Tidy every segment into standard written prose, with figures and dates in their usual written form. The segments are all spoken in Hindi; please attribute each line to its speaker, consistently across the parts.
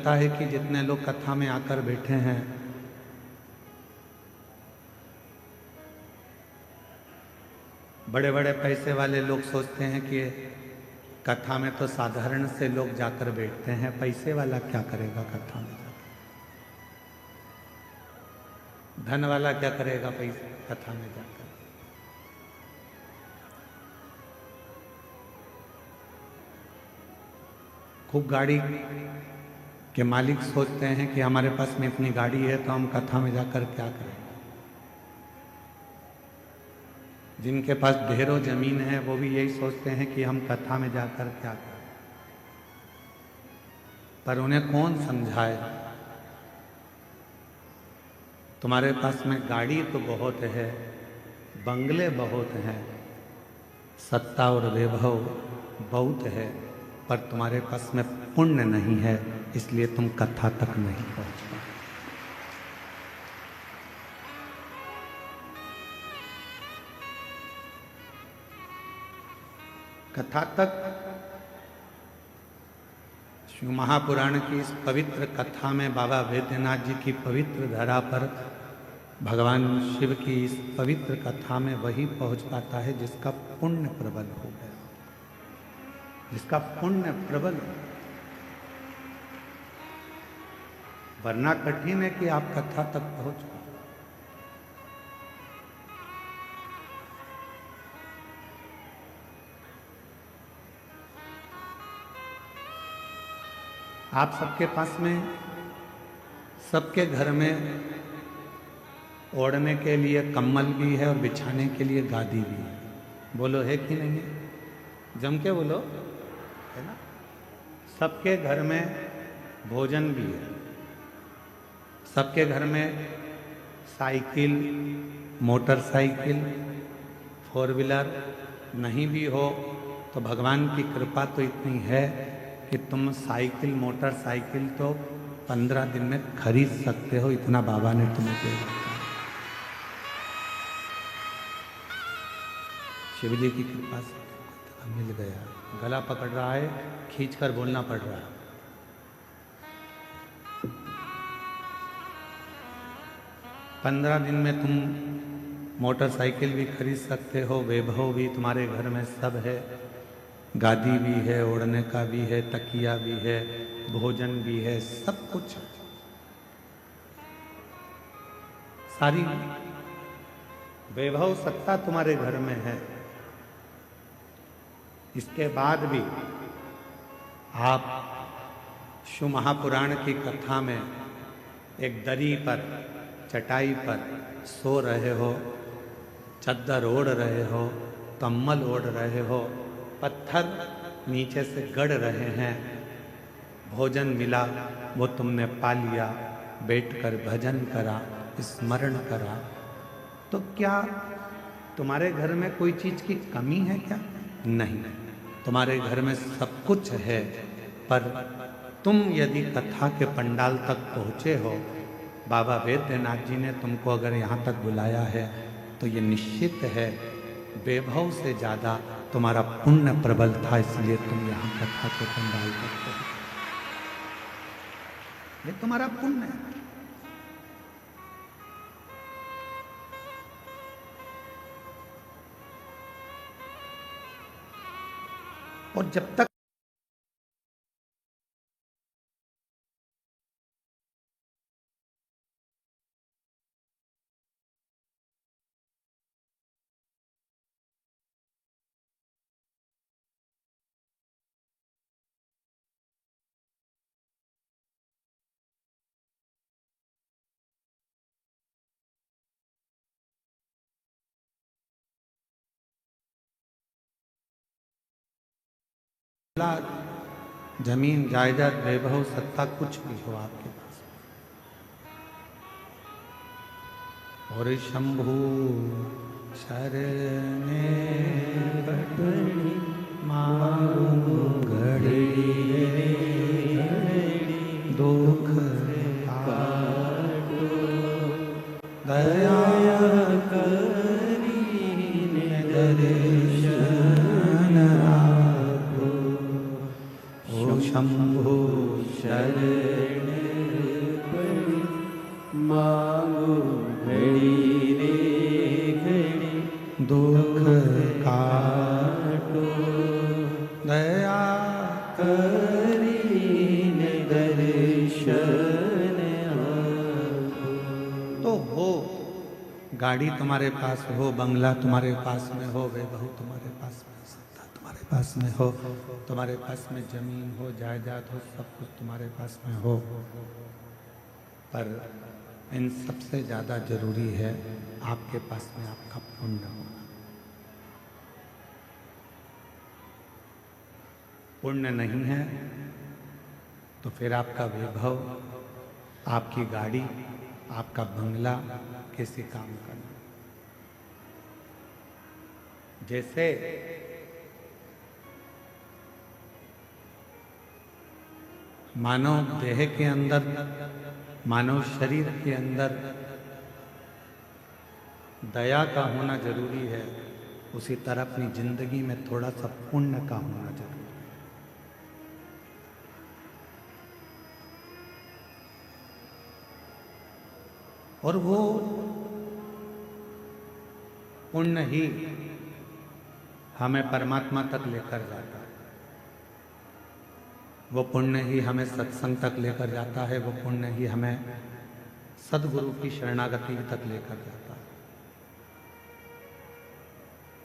Speaker 1: लगता है कि जितने लोग कथा में आकर बैठे हैं, बड़े बड़े पैसे वाले लोग सोचते हैं कि कथा में तो साधारण से लोग जाकर बैठते हैं, पैसे वाला क्या करेगा कथा में जाकर, धन वाला क्या करेगा पैसे कथा में जाकर। खूब गाड़ी के मालिक सोचते हैं कि हमारे पास में इतनी गाड़ी है तो हम कथा में जाकर क्या करें। जिनके पास ढेरों जमीन है वो भी यही सोचते हैं कि हम कथा में जाकर क्या करें। पर उन्हें कौन समझाए। तुम्हारे पास में गाड़ी तो बहुत है, बंगले बहुत हैं, सत्ता और वैभव बहुत है, पर तुम्हारे पास में पुण्य नहीं है, इसलिए तुम कथा तक नहीं पहुंच पाए। कथा तक शिव महापुराण की इस पवित्र कथा में बाबा वैद्यनाथ जी की पवित्र धरा पर भगवान शिव की इस पवित्र कथा में वही पहुंच पाता है जिसका पुण्य प्रबल हो गया, जिसका पुण्य प्रबल हो। वरना कठिन है कि आप कथा तक पहुंच पाए। आप सबके पास में, सबके घर में ओढ़ने के लिए कम्बल भी है और बिछाने के लिए गादी भी है। बोलो है कि नहीं है? जम के बोलो, है ना। सबके घर में भोजन भी है, सबके घर में साइकिल, मोटरसाइकिल, फोर व्हीलर नहीं भी हो तो भगवान की कृपा तो इतनी है कि तुम साइकिल, मोटरसाइकिल तो 15 दिन में खरीद सकते हो, इतना बाबा ने तुम्हें दे रखा है। शिव जी की कृपा से मिल गया। गला पकड़ रहा है, खींचकर बोलना पड़ रहा है। पंद्रह दिन में तुम मोटरसाइकिल भी खरीद सकते हो, वैभव भी तुम्हारे घर में सब है, गादी भी है, ओढ़ने का भी है, तकिया भी है, भोजन भी है, सब कुछ। सारी वैभव सत्ता तुम्हारे घर में है। इसके बाद भी आप शिव महापुराण की कथा में एक दरी पर, चटाई पर सो रहे हो, चद्दर ओढ़ रहे हो, कम्बल ओढ़ रहे हो, पत्थर नीचे से गड़ रहे हैं, भोजन मिला वो तुमने पा लिया, बैठकर भजन करा, स्मरण करा, तो क्या तुम्हारे घर में कोई चीज की कमी है क्या? नहीं, तुम्हारे घर में सब कुछ है। पर तुम यदि कथा के पंडाल तक पहुँचे हो, बाबा वैद्यनाथ जी ने तुमको अगर यहाँ तक बुलाया है तो ये निश्चित है वैभव से ज़्यादा तुम्हारा पुण्य प्रबल था, इसलिए तुम यहाँ कथा के पंडाल तक पहुँचे। ये तुम्हारा पुण्य है। और जब तक जमीन, जायदाद, वैभव, सत्ता कुछ भी हो आपके पास, और शंभु शरणे बटनी मारू घड़ी दुख काटो दया करीने दर्शन आपो। ओ शंभु शरणे
Speaker 2: मांगो घड़ी रे घड़ी
Speaker 1: दुख काटो दया
Speaker 2: करीने दर्शन
Speaker 1: तो हो। गाड़ी तुम्हारे पास हो, बंगला तुम्हारे पास में हो, वैभव तुम्हारे पास में, सत्ता तुम्हारे पास में हो, तुम्हारे पास में जमीन हो, जायदाद हो, सब कुछ तुम्हारे पास में हो, पर इन सबसे ज्यादा जरूरी है आपके पास में आपका पुण्य होना। पुण्य नहीं है तो फिर आपका वैभव, आपकी गाड़ी, आपका बंगला किसी काम का नहीं। जैसे मानव देह के अंदर, मानव शरीर के अंदर दया का होना जरूरी है, उसी तरह अपनी जिंदगी में थोड़ा सा पुण्य का होना जरूरी है। और वो पुण्य ही हमें परमात्मा तक लेकर जाता है, वो पुण्य ही हमें सत्संग तक लेकर जाता है, वो पुण्य ही हमें सदगुरु की शरणागति तक लेकर जाता है।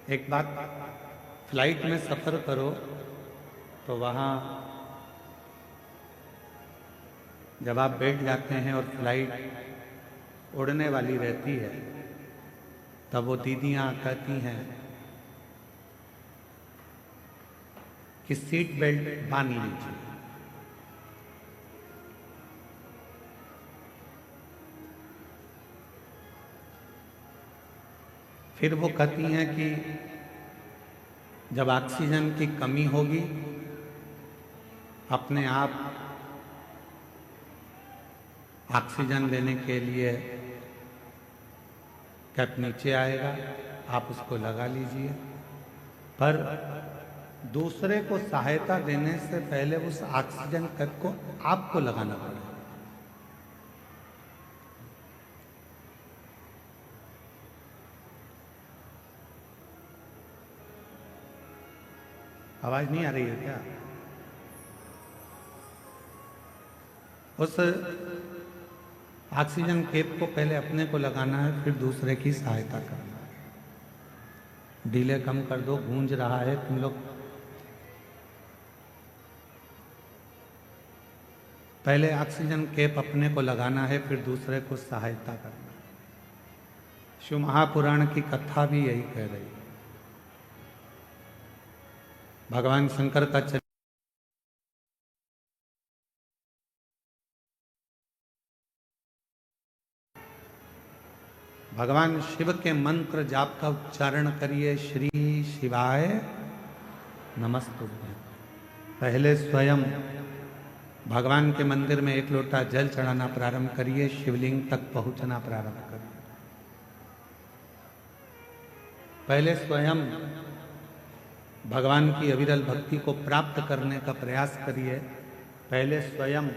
Speaker 1: एक बात, फ्लाइट में सफर करो तो वहां जब आप बैठ जाते हैं और फ्लाइट उड़ने वाली रहती है, तब वो दीदियां कहती हैं कि सीट बेल्ट बांध लीजिए। फिर वो कहती हैं कि जब ऑक्सीजन की कमी होगी, अपने आप ऑक्सीजन लेने के लिए कैप नीचे आएगा, आप उसको लगा लीजिए, पर दूसरे को सहायता देने से पहले उस ऑक्सीजन कैप को आपको लगाना पड़ेगा। आवाज नहीं आ रही है क्या? उस ऑक्सीजन कैप को पहले अपने को लगाना है, फिर दूसरे की सहायता करना है। डिले कम कर दो, गूंज रहा है तुम लोग। पहले ऑक्सीजन कैप अपने को लगाना है, फिर दूसरे को सहायता करना है। शिव महापुराण की कथा भी यही कह रही है। भगवान शंकर का भगवान शिव के मंत्र जाप का उच्चारण करिए, श्री शिवाय नमस्तुभ्यं। पहले स्वयं भगवान के मंदिर में एक लोटा जल चढ़ाना प्रारंभ करिए, शिवलिंग तक पहुंचना प्रारंभ करिए। पहले स्वयं भगवान की अविरल भक्ति को प्राप्त करने का प्रयास करिए। पहले स्वयं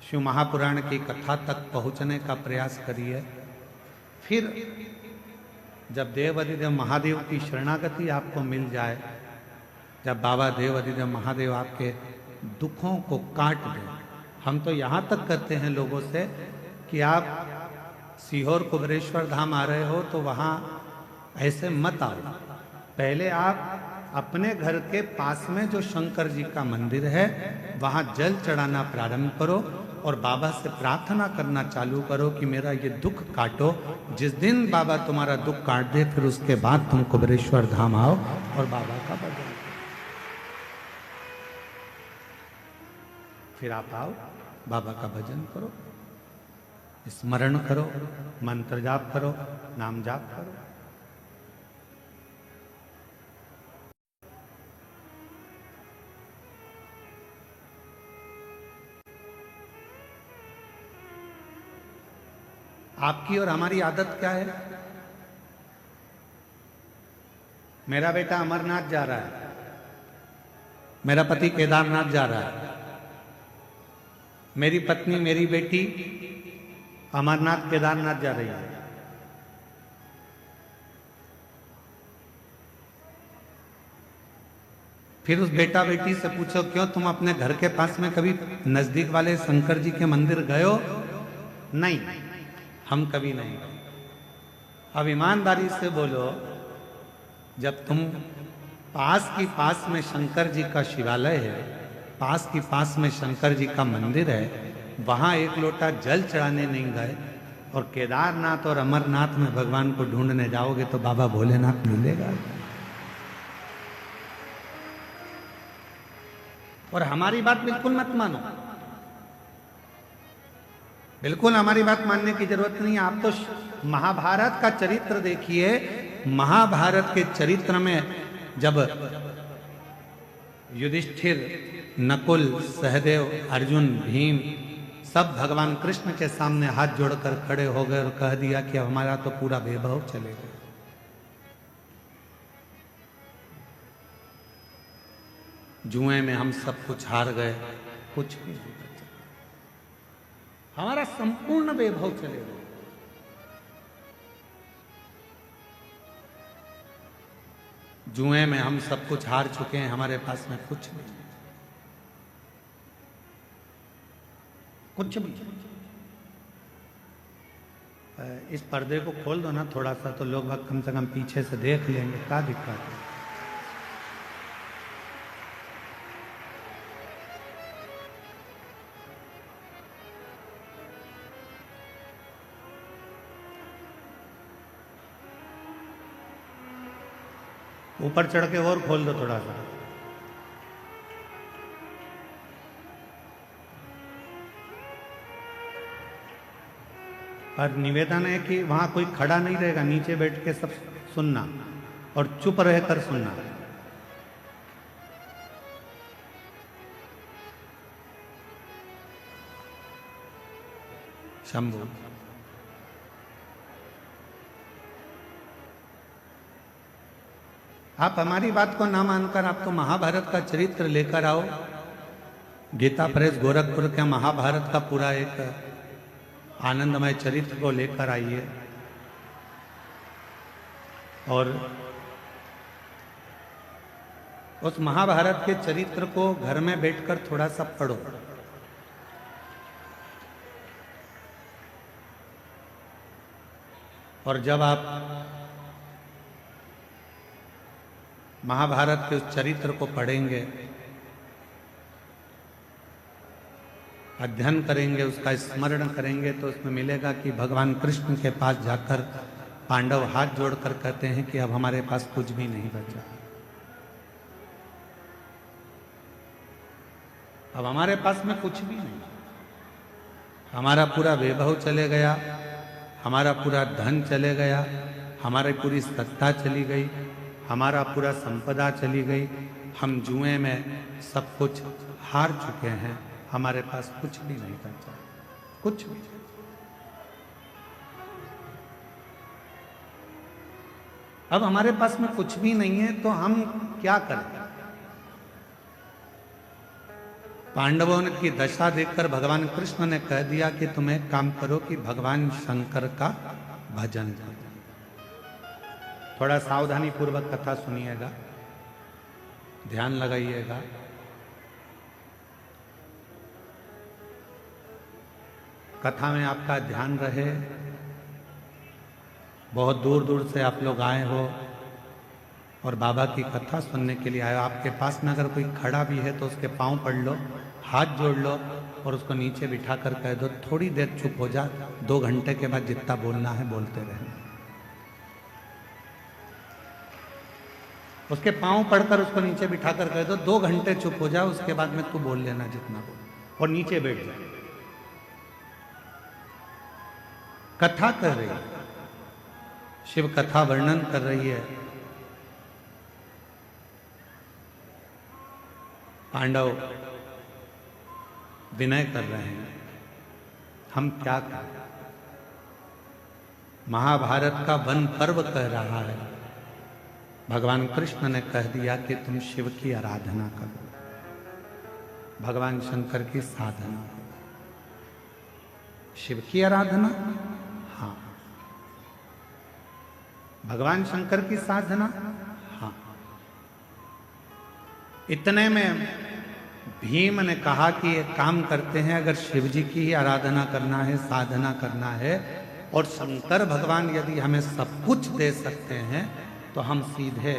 Speaker 1: शिव महापुराण की कथा तक पहुंचने का प्रयास करिए। फिर जब देव अधिदेव महादेव की शरणागति आपको मिल जाए, जब बाबा देव अधिदेव महादेव आपके दुखों को काट दें। हम तो यहाँ तक कहते हैं लोगों से कि आप सीहोर कुबरेश्वर धाम आ रहे हो तो वहाँ ऐसे मत आओ। पहले आप अपने घर के पास में जो शंकर जी का मंदिर है वहाँ जल चढ़ाना प्रारंभ करो और बाबा से प्रार्थना करना चालू करो कि मेरा ये दुख काटो। जिस दिन बाबा तुम्हारा दुख काट दे, फिर उसके बाद तुम कुबरेश्वर धाम आओ और बाबा का भजन करो। फिर आप आओ, बाबा का भजन करो, स्मरण करो, मंत्र जाप करो, नाम जाप करो। आपकी और हमारी आदत क्या है? मेरा बेटा अमरनाथ जा रहा है, मेरा पति केदारनाथ जा रहा है, मेरी पत्नी मेरी बेटी अमरनाथ केदारनाथ जा रही है। फिर उस बेटा बेटी से पूछो, क्यों तुम अपने घर के पास में कभी नजदीक वाले शंकर जी के मंदिर गए हो? नहीं, हम कभी नहीं गए। अब ईमानदारी से बोलो, जब तुम पास में शंकर जी का शिवालय है, पास में शंकर जी का मंदिर है, वहां एक लोटा जल चढ़ाने नहीं गए और केदारनाथ और अमरनाथ में भगवान को ढूंढने जाओगे तो बाबा भोलेनाथ मिलेगा? और हमारी बात बिल्कुल मत मानो, बिल्कुल हमारी बात मानने की जरूरत नहीं है। आप तो महाभारत का चरित्र देखिए। महाभारत के चरित्र में जब युधिष्ठिर, नकुल, सहदेव, अर्जुन, भीम सब भगवान कृष्ण के सामने हाथ जोड़कर खड़े हो गए और कह दिया कि अब हमारा तो पूरा वैभव चलेगा, जुए में हम सब कुछ हार गए, कुछ भी नहीं बचा, हमारा संपूर्ण वैभव चलेगा। जुए में हम सब कुछ हार चुके हैं, हमारे पास में कुछ नहीं, कुछ भी। इस पर्दे को खोल दो ना थोड़ा सा, तो लोग कम से कम पीछे से देख लेंगे, क्या दिक्कत है। ऊपर चढ़ के और खोल दो थोड़ा सा। और निवेदन है कि वहां कोई खड़ा नहीं रहेगा, नीचे बैठ के सब सुनना और चुप रहकर सुनना। शंभू, आप हमारी बात को ना मानकर आप तो महाभारत का चरित्र लेकर आओ। गीता प्रेस गोरखपुर के महाभारत का पूरा एक आनंदमय चरित्र को लेकर आइए और उस महाभारत के चरित्र को घर में बैठकर थोड़ा सा पढ़ो। और जब आप महाभारत के उस चरित्र को पढ़ेंगे, अध्ययन करेंगे, उसका स्मरण करेंगे, तो उसमें मिलेगा कि भगवान कृष्ण के पास जाकर पांडव हाथ जोड़कर कहते हैं कि अब हमारे पास कुछ भी नहीं बचा, अब हमारे पास में कुछ भी नहीं, हमारा पूरा वैभव चले गया, हमारा पूरा धन चले गया, हमारी पूरी सत्ता चली गई, हमारा पूरा संपदा चली गई, हम जुए में सब कुछ हार चुके हैं, हमारे पास कुछ भी नहीं बचा, कुछ भी। अब हमारे पास में कुछ भी नहीं है तो हम क्या करें? पांडवों की दशा देखकर भगवान कृष्ण ने कह दिया कि तुम एक काम करो कि भगवान शंकर का भजन करो। थोड़ा सावधानी पूर्वक कथा सुनिएगा, ध्यान लगाइएगा। कथा में आपका ध्यान रहे। बहुत दूर दूर से आप लोग आए हो और बाबा की कथा सुनने के लिए आए हो। आपके पास में अगर कोई खड़ा भी है तो उसके पांव पड़ लो, हाथ जोड़ लो और उसको नीचे बिठा कर कह दो थोड़ी देर चुप हो जा, 2 घंटे के बाद जितना बोलना है बोलते रहना। उसके पांव पड़कर उसको नीचे बिठाकर कह दो 2 घंटे चुप हो जा, उसके बाद में तू बोल लेना जितना बोल, और नीचे बैठ जा। कथा कर रही है, शिव कथा वर्णन कर रही है। पांडव विनय कर रहे हैं, हम क्या करें? महाभारत का वन पर्व कह रहा है। भगवान कृष्ण ने कह दिया कि तुम शिव की आराधना करो, भगवान शंकर की साधना करो। शिव की आराधना, हाँ। भगवान शंकर की साधना, हाँ। इतने में भीम ने कहा कि एक काम करते हैं, अगर शिव जी की ही आराधना करना है, साधना करना है, और शंकर भगवान यदि हमें सब कुछ दे सकते हैं, तो हम सीधे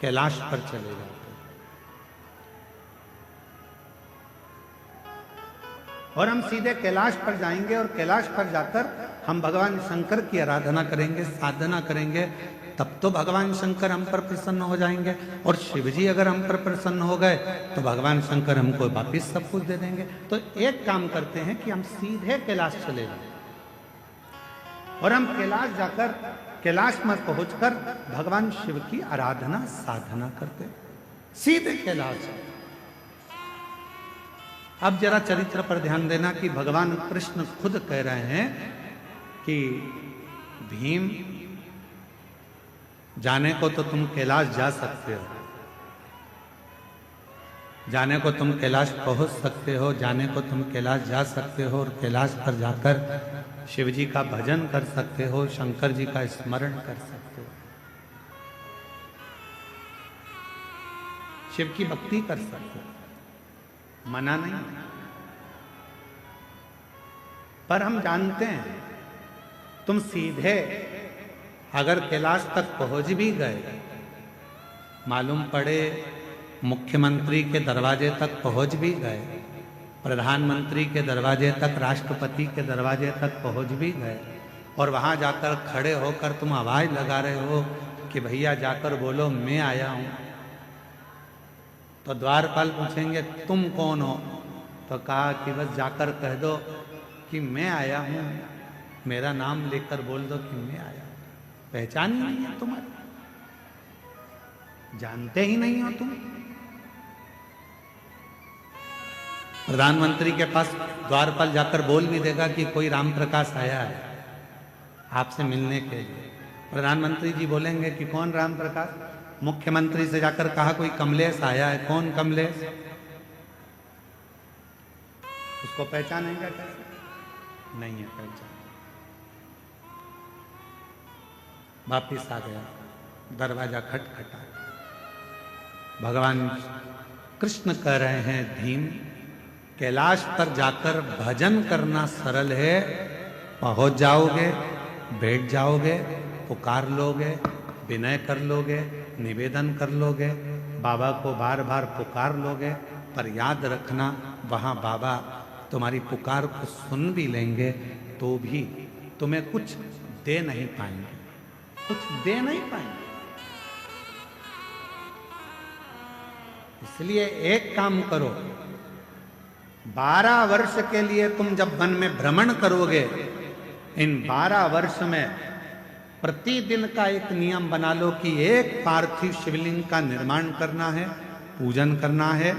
Speaker 1: कैलाश पर चले जाते हैं। और हम सीधे कैलाश पर जाएंगे और कैलाश पर जाकर हम भगवान शंकर की आराधना करेंगे, साधना करेंगे, तब तो भगवान शंकर हम पर प्रसन्न हो जाएंगे। और शिव जी अगर हम पर प्रसन्न हो गए तो भगवान शंकर हमको वापिस सब कुछ दे देंगे। तो एक काम करते हैं कि हम सीधे कैलाश चले जाएं और हम कैलाश जाकर, कैलाश में पहुंचकर भगवान शिव की आराधना साधना करते, सीधे कैलाश। अब जरा चरित्र पर ध्यान देना कि भगवान कृष्ण खुद कह रहे हैं कि भीम, जाने को तो तुम कैलाश जा सकते हो, जाने को तुम कैलाश पहुंच सकते हो, जाने को तुम कैलाश जा सकते हो और कैलाश पर जाकर शिव जी का भजन कर सकते हो, शंकर जी का स्मरण कर सकते हो, शिव की भक्ति कर सकते हो, मना नहीं। पर हम जानते हैं तुम सीधे अगर कैलाश तक पहुंच भी गए, मालूम पड़े मुख्यमंत्री के दरवाजे तक पहुंच भी गए, प्रधानमंत्री के दरवाजे तक, राष्ट्रपति के दरवाजे तक पहुंच भी गए, और वहां जाकर खड़े होकर तुम आवाज लगा रहे हो कि भैया जाकर बोलो मैं आया हूं, तो द्वारपाल पूछेंगे तुम कौन हो? तो कहा कि बस जाकर कह दो कि मैं आया हूं, मेरा नाम लेकर बोल दो कि मैं आया हूं। पहचान ही नहीं है तुम्हारी, जानते ही नहीं हो तुम। प्रधानमंत्री के पास द्वारपाल जाकर बोल भी देगा कि कोई राम प्रकाश आया है आपसे मिलने के लिए, प्रधानमंत्री जी बोलेंगे कि कौन राम प्रकाश? मुख्यमंत्री से जाकर कहा कोई कमलेश आया है, कौन कमलेश? उसको पहचानेगा कैसे? नहीं है पहचान। वापिस आ गया, दरवाजा खटखटा। भगवान कृष्ण कह रहे हैं भीम, कैलाश पर जाकर भजन करना सरल है, पहुंच जाओगे, बैठ जाओगे, पुकार लोगे, विनय कर लोगे, निवेदन कर लोगे, बाबा को बार बार पुकार लोगे, पर याद रखना वहां बाबा तुम्हारी पुकार को सुन भी लेंगे तो भी तुम्हें कुछ दे नहीं पाएंगे, कुछ दे नहीं पाएंगे। इसलिए एक काम करो, 12 वर्ष के लिए तुम जब वन में भ्रमण करोगे, इन 12 वर्ष में प्रतिदिन का एक नियम बना लो कि एक पार्थिव शिवलिंग का निर्माण करना है, पूजन करना है,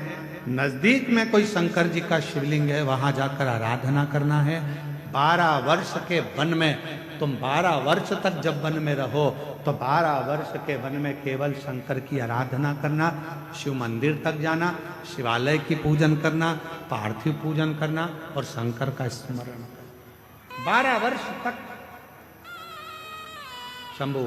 Speaker 1: नजदीक में कोई शंकर जी का शिवलिंग है वहां जाकर आराधना करना है। 12 वर्ष के वन में तुम 12 वर्ष तक जब वन में रहो तो 12 वर्ष के वन में केवल शंकर की आराधना करना, शिव मंदिर तक जाना, शिवालय की पूजन करना, पार्थिव पूजन करना और शंकर का स्मरण करना। 12 वर्ष तक शंभू